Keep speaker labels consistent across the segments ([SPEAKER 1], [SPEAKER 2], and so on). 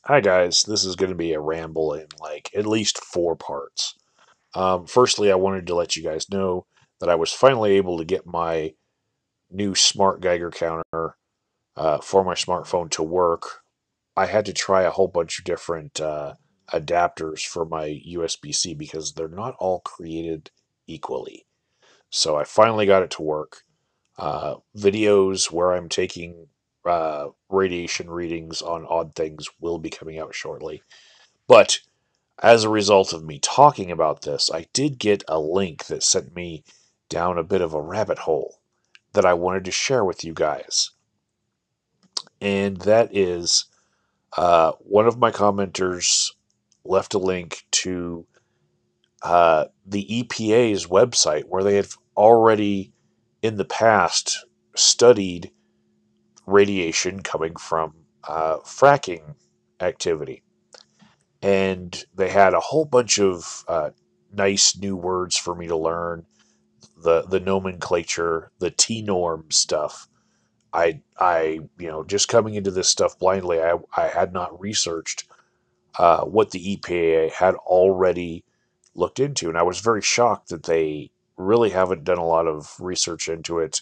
[SPEAKER 1] Hi guys, this is going to be a ramble in like at least four parts. Firstly, I wanted to let you guys know that I was finally able to get my new smart Geiger counter for my smartphone to work. I had to try a whole bunch of different adapters for my USB-C because they're not all created equally. So I finally got it to work. Videos where I'm taking radiation readings on odd things will be coming out shortly. But as a result of me talking about this, I did get a link that sent me down a bit of a rabbit hole that I wanted to share with you guys. And that is one of my commenters left a link to the EPA's website where they had already in the past studied radiation coming from fracking activity. And they had a whole bunch of nice new words for me to learn. The nomenclature, the T norm stuff. Just coming into this stuff blindly, I had not researched what the EPA had already looked into, and I was very shocked that they really haven't done a lot of research into it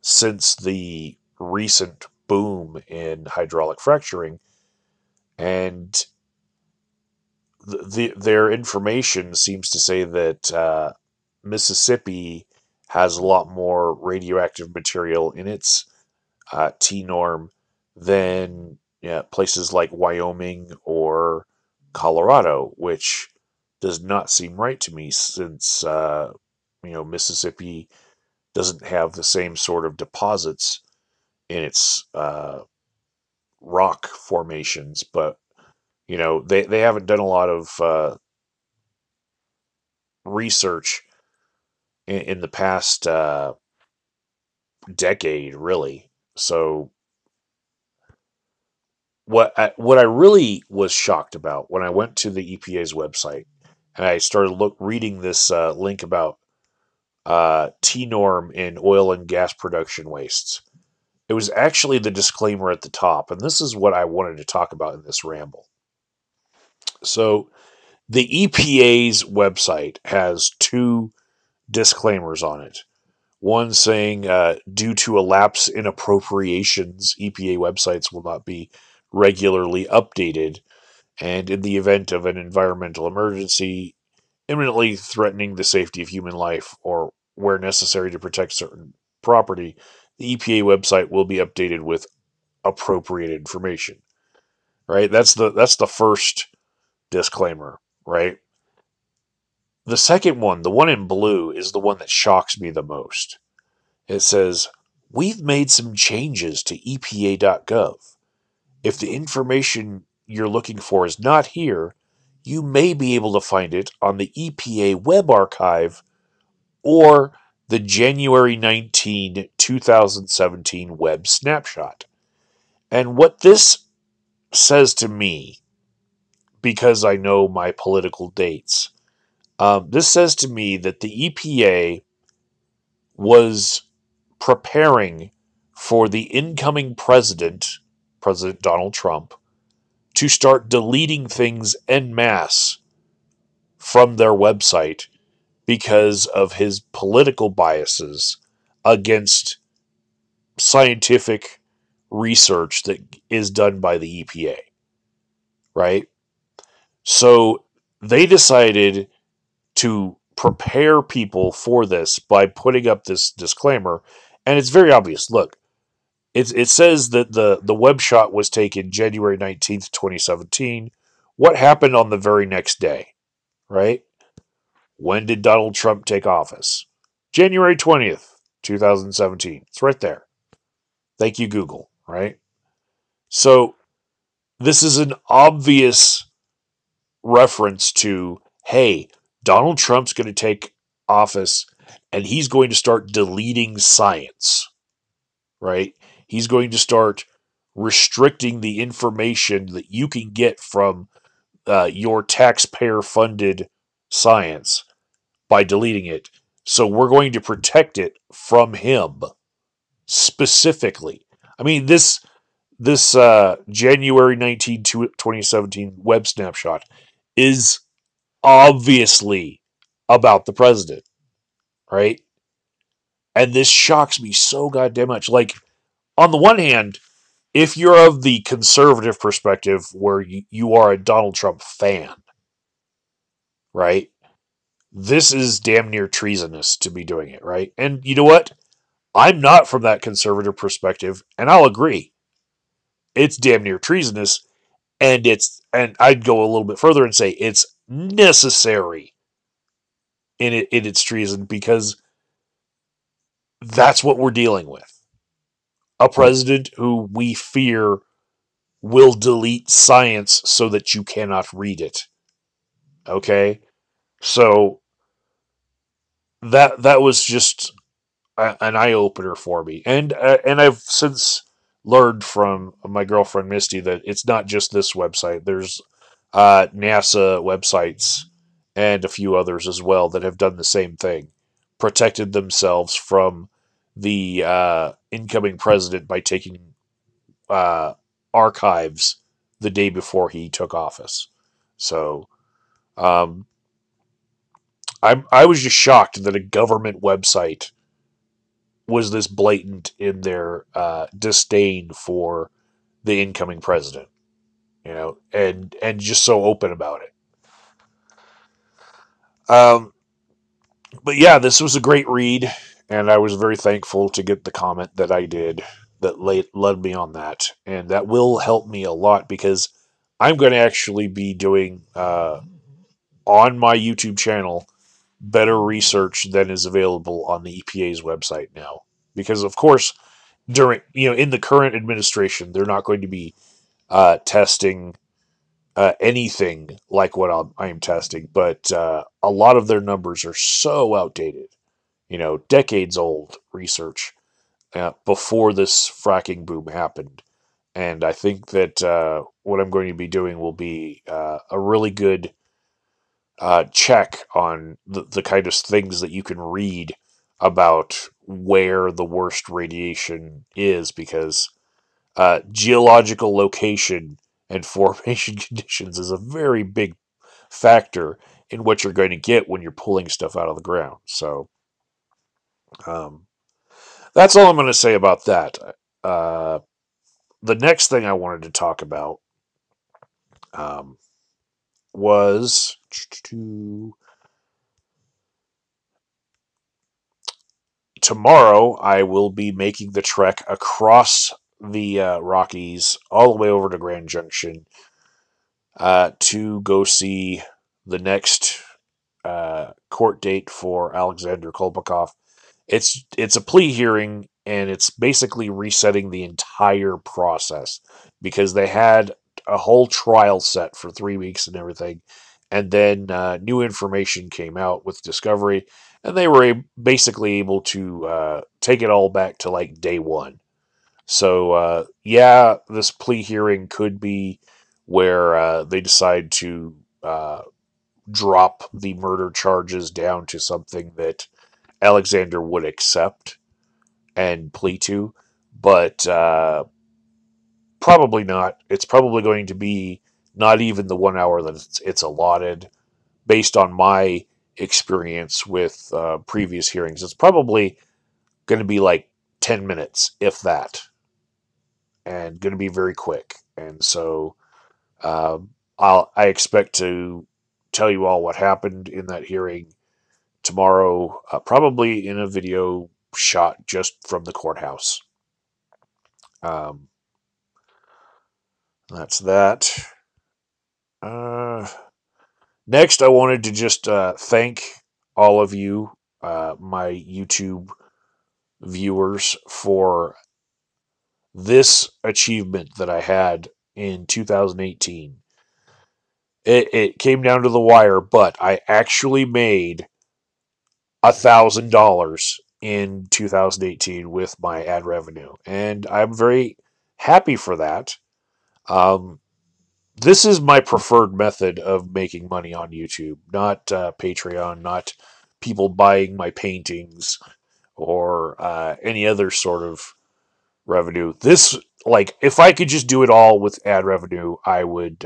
[SPEAKER 1] since the recent boom in hydraulic fracturing. And their information seems to say that Mississippi has a lot more radioactive material in its T norm than places like Wyoming or Colorado, which does not seem right to me since Mississippi doesn't have the same sort of deposits in its rock formations, but they haven't done a lot of research in the past decade, really. So what I really was shocked about when I went to the EPA's website and I started reading this link about T norm in oil and gas production wastes, it was actually the disclaimer at the top, and this is what I wanted to talk about in this ramble. So the EPA's website has two disclaimers on it. One saying, due to a lapse in appropriations, EPA websites will not be regularly updated, and in the event of an environmental emergency imminently threatening the safety of human life or where necessary to protect certain property, the EPA website will be updated with appropriate information. Right? That's the first disclaimer, right? The second one, the one in blue, is the one that shocks me the most. It says, "We've made some changes to EPA.gov. If the information you're looking for is not here, you may be able to find it on the EPA web archive or the January 19, 2017 web snapshot." And what this says to me, because I know my political dates, this says to me that the EPA was preparing for the incoming president, President Donald Trump, to start deleting things en masse from their website because of his political biases against scientific research that is done by the EPA, right? So they decided to prepare people for this by putting up this disclaimer, and it's very obvious. Look, it says that the web shot was taken January 19th, 2017. What happened on the very next day, right? When did Donald Trump take office? January 20th, 2017. It's right there. Thank you, Google, right? So this is an obvious reference to, hey, Donald Trump's going to take office and he's going to start deleting science, right? He's going to start restricting the information that you can get from your taxpayer funded science by deleting it. So we're going to protect it from him specifically. I mean, this January 19, 2017 web snapshot is obviously about the president, right? And this shocks me so goddamn much. Like, on the one hand, if you're of the conservative perspective where you are a Donald Trump fan, right? This is damn near treasonous to be doing it, right? And you know what? I'm not from that conservative perspective, and I'll agree. It's damn near treasonous, and I'd go a little bit further and say it's necessary in its treason because that's what we're dealing with. A president who we fear will delete science so that you cannot read it. Okay? So that was just an eye opener for me, and I've since learned from my girlfriend Misty that it's not just this website. There's NASA websites and a few others as well that have done the same thing, protected themselves from the incoming president by taking uh, archives the day before he took office. So um, I was just shocked that a government website was this blatant in their disdain for the incoming president, and just so open about it. Um, but yeah, this was a great read, and I was very thankful to get the comment that I did that led me on that, and that will help me a lot because I'm going to actually be doing on my YouTube channel better research than is available on the EPA's website now, because of course during in the current administration they're not going to be testing anything like what I am testing, but a lot of their numbers are so outdated, decades old research before this fracking boom happened. And I think that what I'm going to be doing will be a really good check on the kind of things that you can read about where the worst radiation is, because geological location and formation conditions is a very big factor in what you're going to get when you're pulling stuff out of the ground. So um, that's all I'm going to say about that. Uh, the next thing I wanted to talk about um, was tomorrow. I will be making the trek across the Rockies all the way over to Grand Junction to go see the next court date for Alexander Kolpakov. It's a plea hearing, and it's basically resetting the entire process because they had a whole trial set for 3 weeks and everything, and then new information came out with discovery, and they were basically able to take it all back to like day one. So yeah, this plea hearing could be where they decide to drop the murder charges down to something that Alexander would accept and plea to, but probably not. It's probably going to be not even the 1 hour that it's allotted. Based on my experience with previous hearings, it's probably going to be like 10 minutes, if that, and going to be very quick. And so I expect to tell you all what happened in that hearing tomorrow, probably in a video shot just from the courthouse. Um, that's that. Uh, Next, I wanted to just thank all of you, my YouTube viewers, for this achievement that I had in 2018. It came down to the wire, but I actually made $1,000 in 2018 with my ad revenue, and I'm very happy for that. Um, this is my preferred method of making money on YouTube, not Patreon, not people buying my paintings or any other sort of revenue. This like if I could just do it all with ad revenue, I would,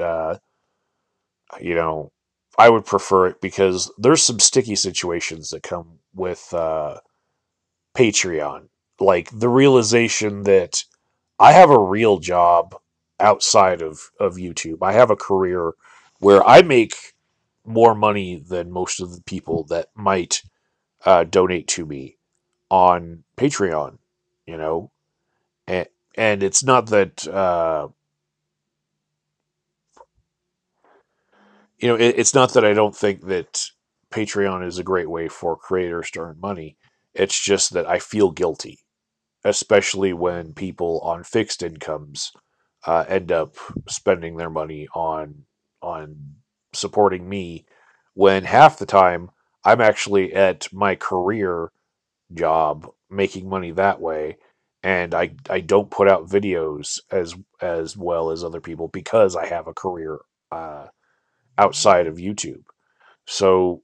[SPEAKER 1] you know, I would prefer it because there's some sticky situations that come with Patreon. Like the realization that I have a real job outside of YouTube. I have a career where I make more money than most of the people that might donate to me on Patreon, you know, and it's not that it's not that I don't think that Patreon is a great way for creators to earn money. It's just that I feel guilty, especially when people on fixed incomes end up spending their money on supporting me, when half the time I'm actually at my career job making money that way, and I don't put out videos as well as other people because I have a career uh, outside of YouTube. So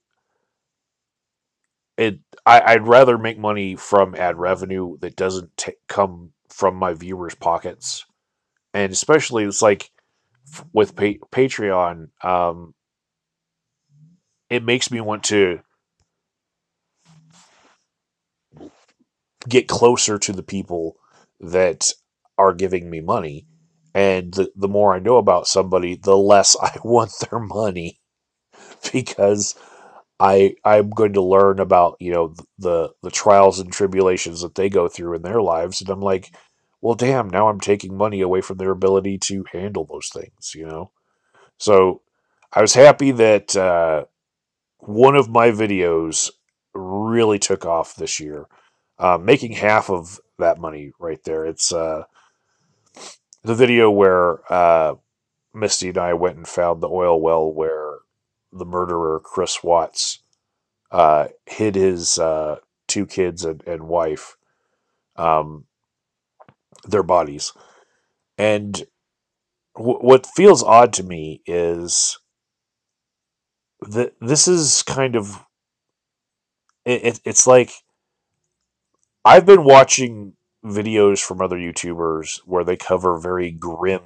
[SPEAKER 1] it I'd rather make money from ad revenue that doesn't come from my viewers' pockets, and especially it's like with Patreon, it makes me want to get closer to the people that are giving me money. And the more I know about somebody, the less I want their money because I'm going to learn about the trials and tribulations that they go through in their lives, and I'm like, well, damn, now I'm taking money away from their ability to handle those things. So I was happy that one of my videos really took off this year, making half of that money right there. It's the video where Misty and I went and found the oil well where the murderer Chris Watts hid his two kids and wife, um, their bodies. And what feels odd to me is that this is kind of it's like I've been watching videos from other YouTubers where they cover very grim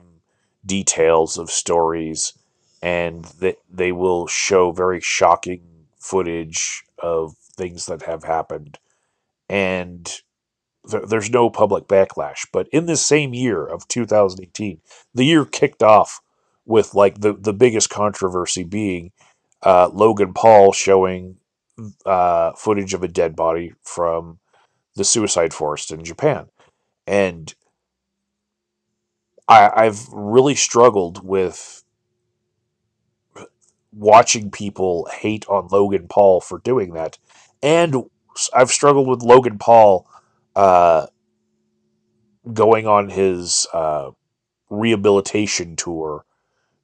[SPEAKER 1] details of stories, and that they will show very shocking footage of things that have happened, and there's no public backlash. But in this same year of 2018, the year kicked off with like the biggest controversy being Logan Paul showing footage of a dead body from the suicide forest in Japan. And I've really struggled with watching people hate on Logan Paul for doing that. And I've struggled with Logan Paul uh, going on his rehabilitation tour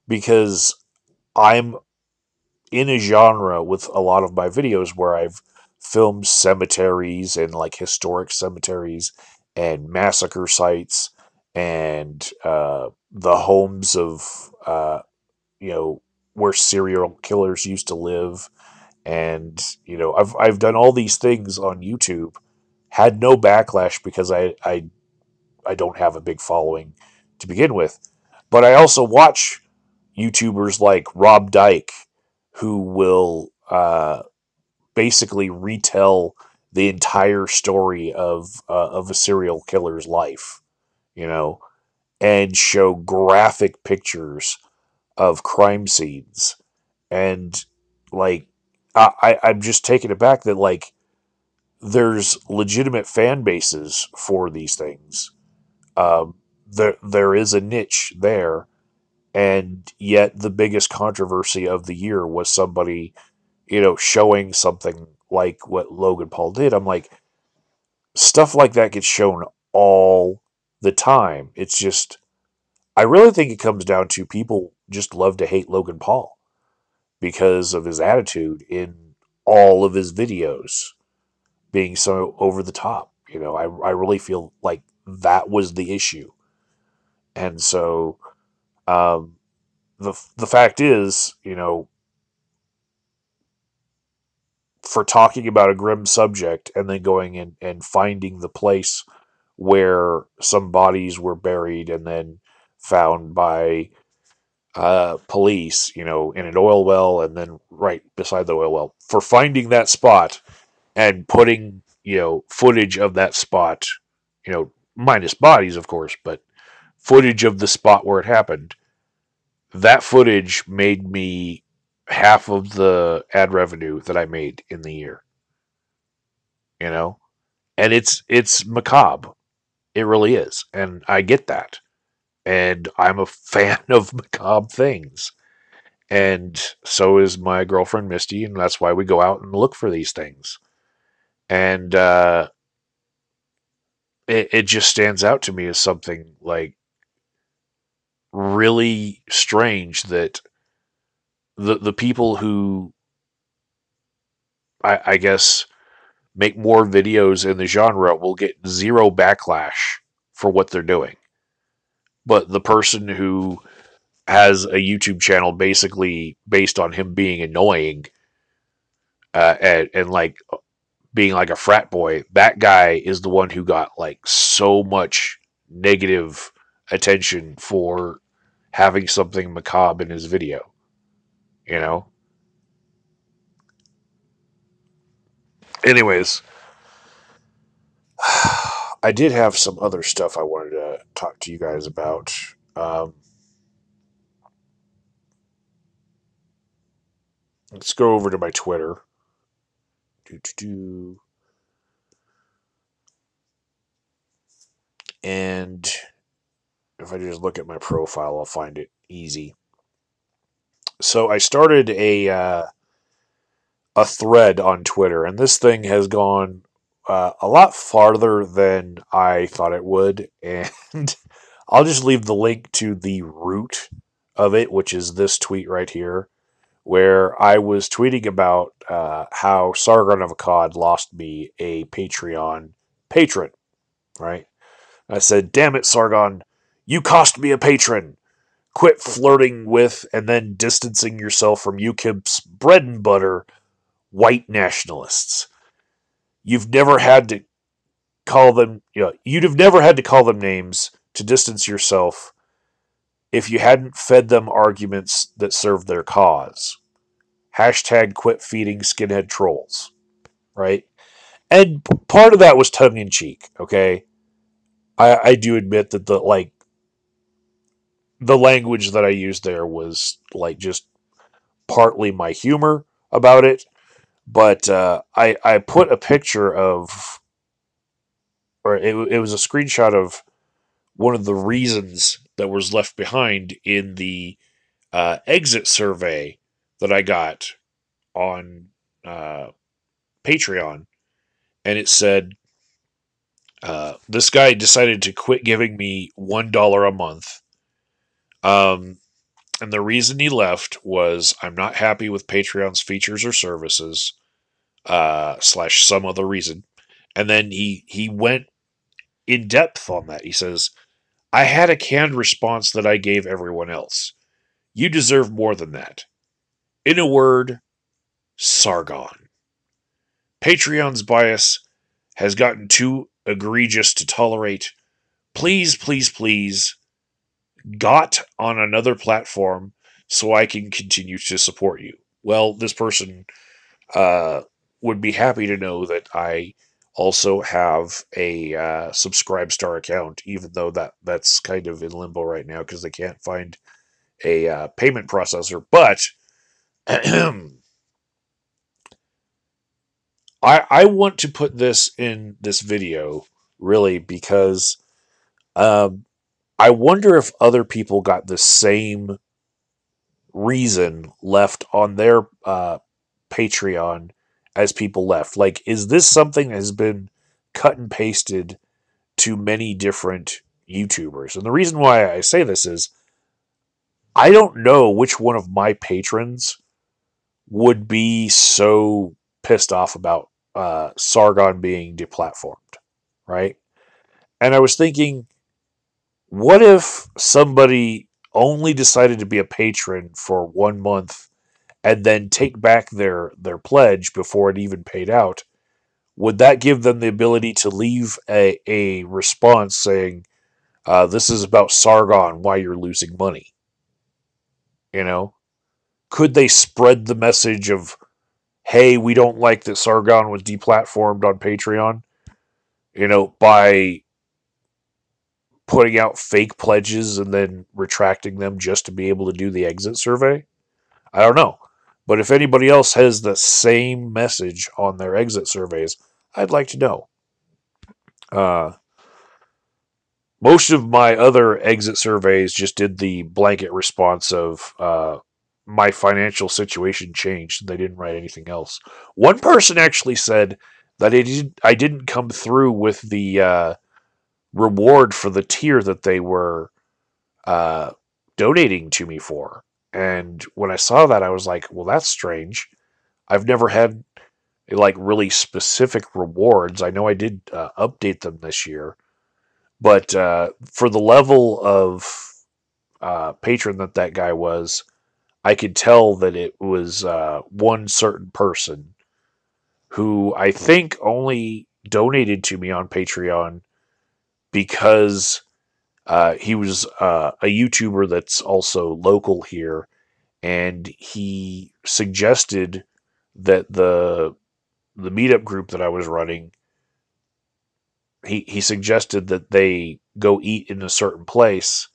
[SPEAKER 1] because I'm in a genre with a lot of my videos where I've filmed cemeteries and like historic cemeteries and massacre sites and the homes of you know where serial killers used to live, and I've done all these things on YouTube, had no backlash because I don't have a big following to begin with. But I also watch YouTubers like Rob Dyke, who will basically retell the entire story of a serial killer's life, you know, and show graphic pictures of crime scenes. And like, I'm just taken aback that like there's legitimate fan bases for these things. There is a niche there, and yet the biggest controversy of the year was somebody showing something like what Logan Paul did. I'm like, stuff like that gets shown all the time. It's just, I really think it comes down to people just love to hate Logan Paul because of his attitude in all of his videos being so over the top. I really feel like that was the issue. And so, um, the fact is, for talking about a grim subject and then going in and finding the place where some bodies were buried and then found by police, in an oil well and then right beside the oil well. For finding that spot and putting, footage of that spot, minus bodies, of course, but footage of the spot where it happened, that footage made me half of the ad revenue that I made in the year, you know? And it's macabre. It really is. And I get that. And I'm a fan of macabre things. And so is my girlfriend Misty, and that's why we go out and look for these things. And it just stands out to me as something like really strange that the people who I guess make more videos in the genre will get zero backlash for what they're doing. But the person who has a YouTube channel basically based on him being annoying and like being like a frat boy, that guy is the one who got like so much negative attention for having something macabre in his video, you know? Anyways, I did have some other stuff I wanted to talk to you guys about. Um, let's go over to my Twitter. Do. And if I just look at my profile, I'll find it easy. So I started a thread on Twitter, and this thing has gone a lot farther than I thought it would. And I'll just leave the link to the root of it, which is this tweet right here, where I was tweeting about how Sargon of Akkad lost me a Patreon patron, right? I said, damn it, Sargon, you cost me a patron. Quit flirting with and then distancing yourself from UKIP's bread and butter white nationalists. You've never had to call them, you'd have never had to call them names to distance yourself if you hadn't fed them arguments that served their cause. Hashtag quit feeding skinhead trolls, right? And part of that was tongue in cheek, okay? I do admit that the language that I used there was like just partly my humor about it, but I put a picture of, or it was a screenshot of one of the reasons that was left behind in the exit survey that I got on uh, Patreon, and it said this guy decided to quit giving me $1 a month. And the reason he left was I'm not happy with Patreon's features or services, slash some other reason. And then he went in depth on that. He says, I had a canned response that I gave everyone else. You deserve more than that. In a word, Sargon. Patreon's bias has gotten too egregious to tolerate. Please, please, please, got on another platform so I can continue to support you. Well, this person uh, would be happy to know that I also have a Subscribe Star account, even though that's kind of in limbo right now because they can't find a payment processor. But I want to put this in this video really because um, I wonder if other people got the same reason left on their Patreon as people left. Like, is this something that has been cut and pasted to many different YouTubers? And the reason why I say this is I don't know which one of my patrons would be so pissed off about Sargon being deplatformed, right? And I was thinking, what if somebody only decided to be a patron for 1 month and then take back their pledge before it even paid out? would that give them the ability to leave a response saying, this is about Sargon, why you're losing money? You know, could they spread the message of, hey, we don't like that Sargon was deplatformed on Patreon, by putting out fake pledges and then retracting them just to be able to do the exit survey? I don't know. But if anybody else has the same message on their exit surveys, I'd like to know. Uh, Most of my other exit surveys just did the blanket response of my financial situation changed. They didn't write anything else. One person actually said that I didn't come through with the reward for the tier that they were uh, donating to me for. And when I saw that, I was like, well, that's strange. I've never had like really specific rewards. I know I did update them this year, but for the level of patron that guy was, I could tell that it was one certain person who I think only donated to me on Patreon because he was a YouTuber that's also local here, and he suggested that the meetup group that I was running, he suggested that they go eat in a certain place,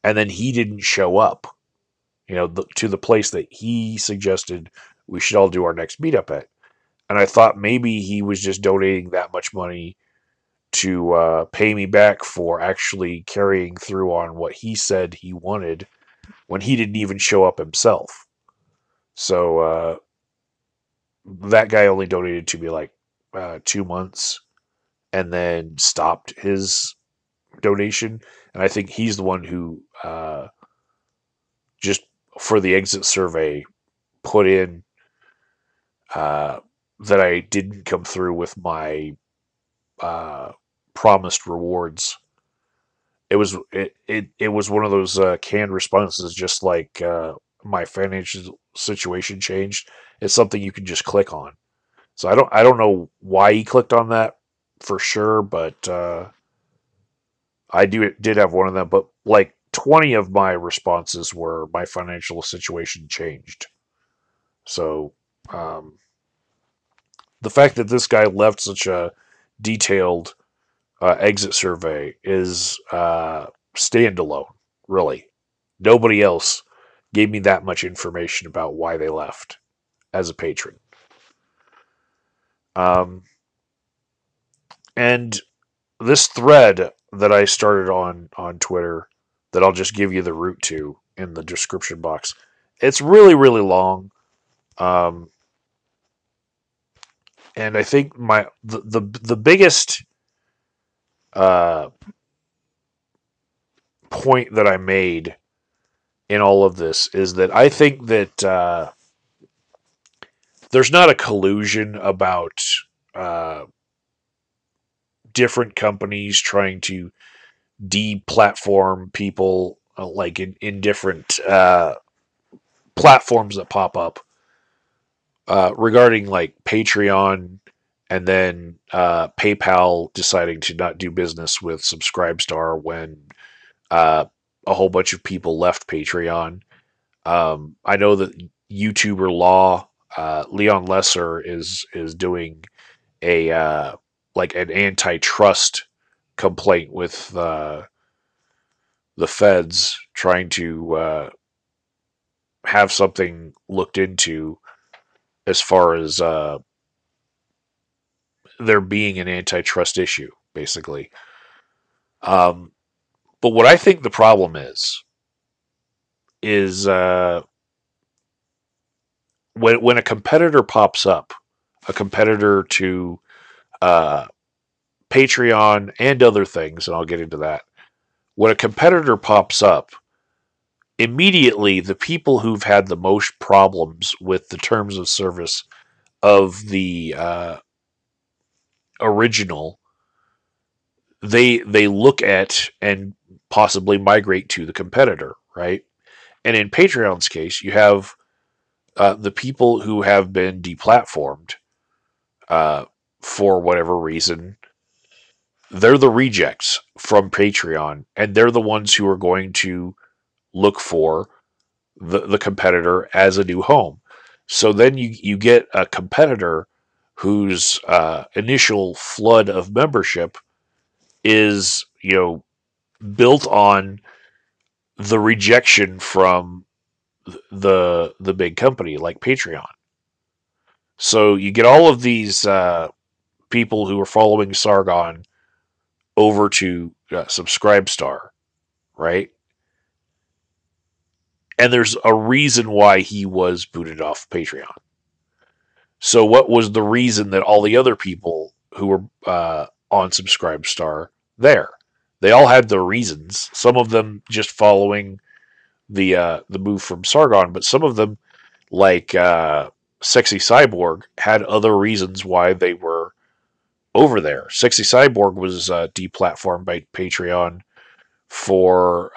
[SPEAKER 1] and then he didn't show up, to the place that he suggested we should all do our next meetup at. And I thought maybe he was just donating that much money to pay me back for actually carrying through on what he said he wanted when he didn't even show up himself. So that guy only donated to me like 2 months and then stopped his donation. And I think he's the one who just for the exit survey put in uh, that I didn't come through with my uh, promised rewards. It was one of those canned responses, just like my financial situation changed. It's something you can just click on. So I don't know why he clicked on that for sure, but I did have one of them. But like 20 of my responses were my financial situation changed. So um, the fact that this guy left such a detailed exit survey is standalone, really. Nobody else gave me that much information about why they left as a patron. Um, and this thread that I started on Twitter, that I'll just give you the route to in the description box. It's really really long, um, and I think the biggest uh, point that I made in all of this is that I think that there's not a collusion about uh, different companies trying to deplatform people like in different platforms that pop up regarding like Patreon and then PayPal deciding to not do business with Subscribestar when uh, a whole bunch of people left Patreon. I know that YouTuber Law, Leon Lesser is doing a like an antitrust complaint with the feds, trying to have something looked into as far as there being an antitrust issue, basically. Um, but what I think the problem is when a competitor pops up, a competitor to uh, Patreon and other things, and I'll get into that. When a competitor pops up, immediately the people who've had the most problems with the terms of service of the original, they look at and possibly migrate to the competitor, right? And in Patreon's case, you have the people who have been deplatformed uh, for whatever reason, they're the rejects from Patreon, and they're the ones who are going to look for the competitor as a new home. So then you get a competitor whose initial flood of membership is, built on the rejection from the big company like Patreon. So you get all of these people who are following Sargon over to Subscribestar, right? And there's a reason why he was booted off Patreon. So what was the reason that all the other people who were on Subscribestar there? They all had their reasons. Some of them just following the move from Sargon, but some of them, like Sexy Cyborg, had other reasons why they were over there. Sexy Cyborg was deplatformed by Patreon for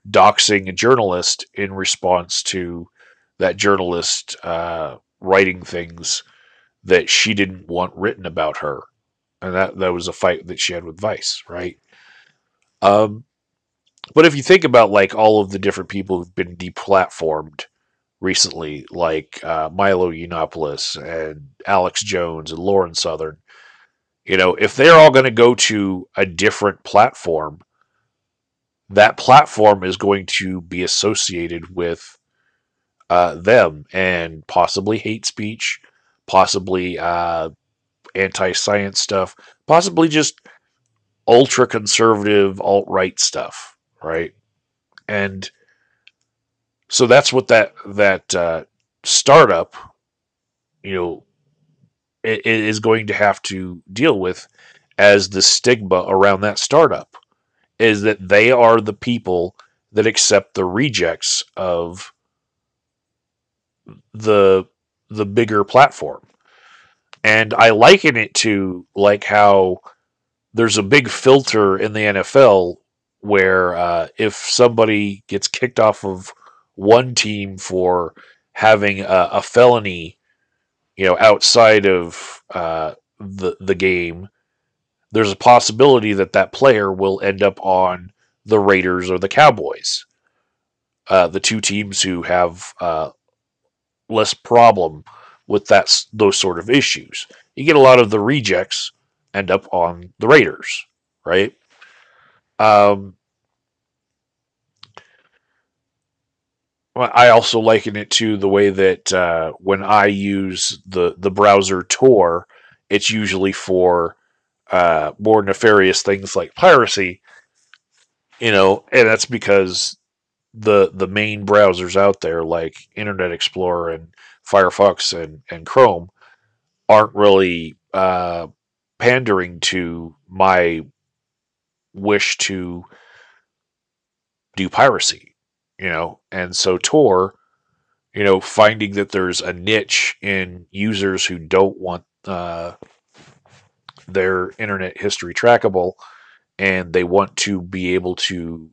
[SPEAKER 1] doxing a journalist in response to that journalist writing things that she didn't want written about her, and that was a fight that she had with Vice, right? Um, but if you think about like all of the different people who've been deplatformed recently, like Milo Yiannopoulos and Alex Jones and Lauren Southern, if they're all going to go to a different platform, that platform is going to be associated with them and possibly hate speech, possibly anti-science stuff, possibly just ultra conservative alt right stuff, right? And so that's what that startup, you know, is going to have to deal with as the stigma around that startup is that they are the people that accept the rejects of the the bigger platform. And I liken it to like how there's a big filter in the NFL where if somebody gets kicked off of one team for having a felony, outside of the game, there's a possibility that that player will end up on the Raiders or the Cowboys, the two teams who have less problem with those sort of issues. You get a lot of the rejects end up on the Raiders, right? Um, I also liken it to the way that when I use the browser Tor, it's usually for more nefarious things like piracy, and that's because the main browsers out there like Internet Explorer and Firefox and Chrome aren't really pandering to my wish to do piracy, and so Tor, finding that there's a niche in users who don't want their internet history trackable and they want to be able to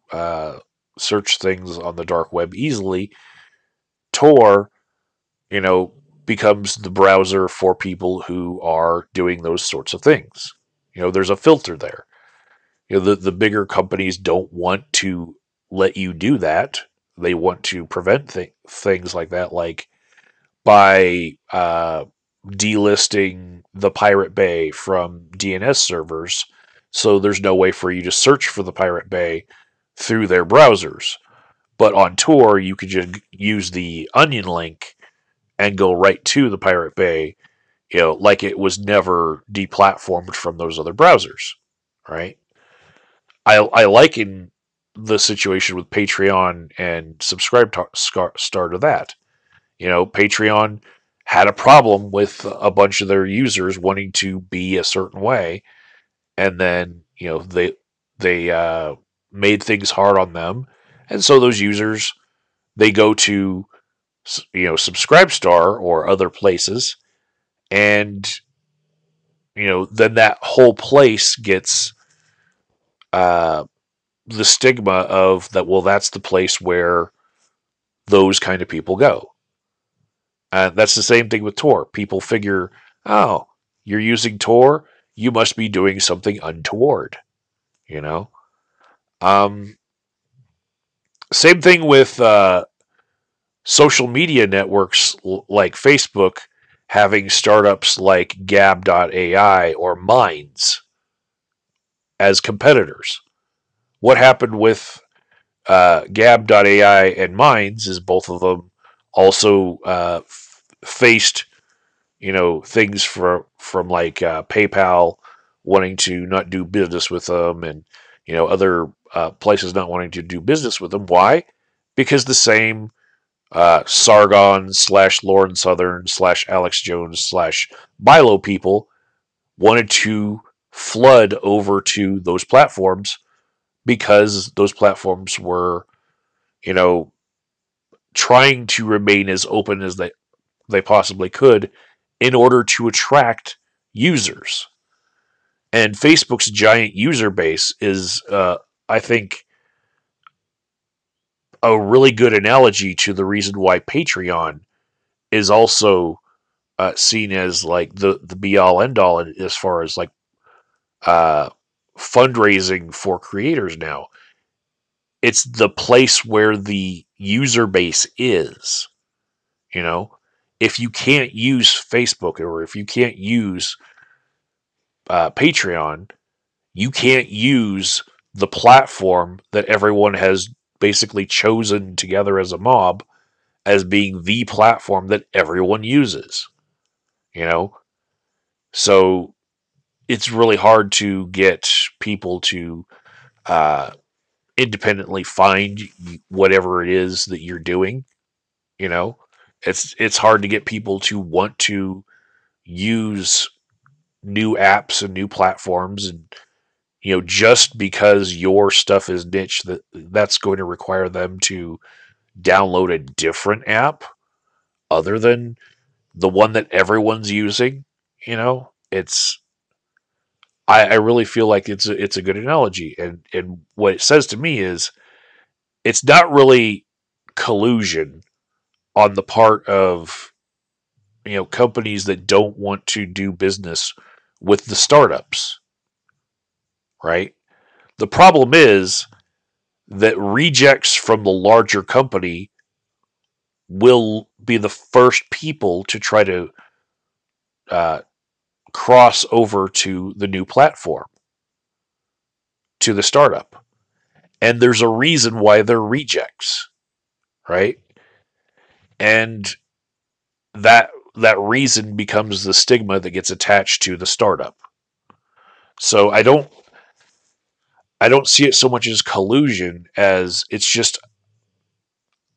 [SPEAKER 1] search things on the dark web easily, Tor, you know, becomes the browser for people who are doing those sorts of things. There's a filter there. The bigger companies don't want to let you do that. They want to prevent things like that, like by delisting the Pirate Bay from DNS servers, so there's no way for you to search for the Pirate Bay through their browsers. But on Tor, you could just use the onion link and go right to the Pirate Bay, like it was never deplatformed from those other browsers, right? I liken the situation with Patreon and Star to that. Patreon had a problem with a bunch of their users wanting to be a certain way, and then they made things hard on them, and so those users they go to Subscribestar or other places, and then that whole place gets uh, the stigma of that. Well, that's the place where those kind of people go. That's the same thing with Tor. People figure, oh, You're using Tor, you must be doing something untoward, you know? Um, Same thing with social media networks like Facebook having startups like Gab.ai or Minds as competitors. What happened with Gab.ai and Minds is both of them also faced, things from like PayPal wanting to not do business with them, and other places not wanting to do business with them. Why? Because the same Sargon slash Lauren Southern slash Alex Jones slash Milo people wanted to flood over to those platforms because those platforms were, you know, trying to remain as open as they possibly could in order to attract users. And Facebook's giant user base is, I think, a really good analogy to the reason why Patreon is also seen as like the be all end all as far as like uh, fundraising for creators now. It's the place where the user base is. You know, if you can't use Facebook or if you can't use Patreon, you can't use the platform that everyone has basically chosen together as a mob as being the platform that everyone uses. You know, so it's really hard to get people to uh, independently find whatever it is that you're doing. You know, it's hard to get people to want to use new apps and new platforms, and just because your stuff is niche, that's going to require them to download a different app other than the one that everyone's using. It's I really feel like it's a good analogy, and what it says to me is it's not really collusion on the part of companies that don't want to do business with the startups, right? The problem is that rejects from the larger company will be the first people to try to uh, cross over to the new platform, to the startup. And there's a reason why they're rejects, right? And that reason becomes the stigma that gets attached to the startup. So I don't see it so much as collusion as it's just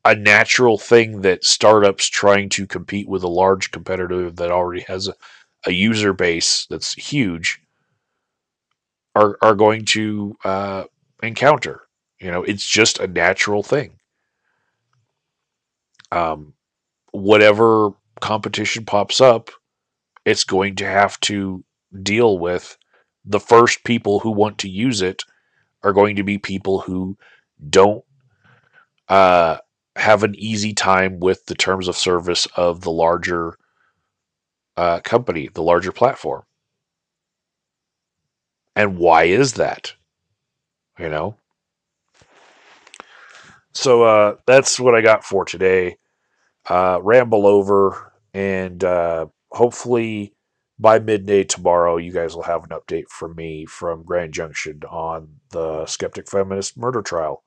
[SPEAKER 1] a natural thing that startups trying to compete with a large competitor that already has a user base that's huge are going to encounter. It's just a natural thing. Um, Whatever competition pops up, it's going to have to deal with the first people who want to use it are going to be people who don't uh, have an easy time with the terms of service of the larger company, the larger platform. And why is that? You know? So that's what I got for today. Ramble over, and hopefully by midday tomorrow, you guys will have an update from me from Grand Junction on the Skeptic Feminist murder trial.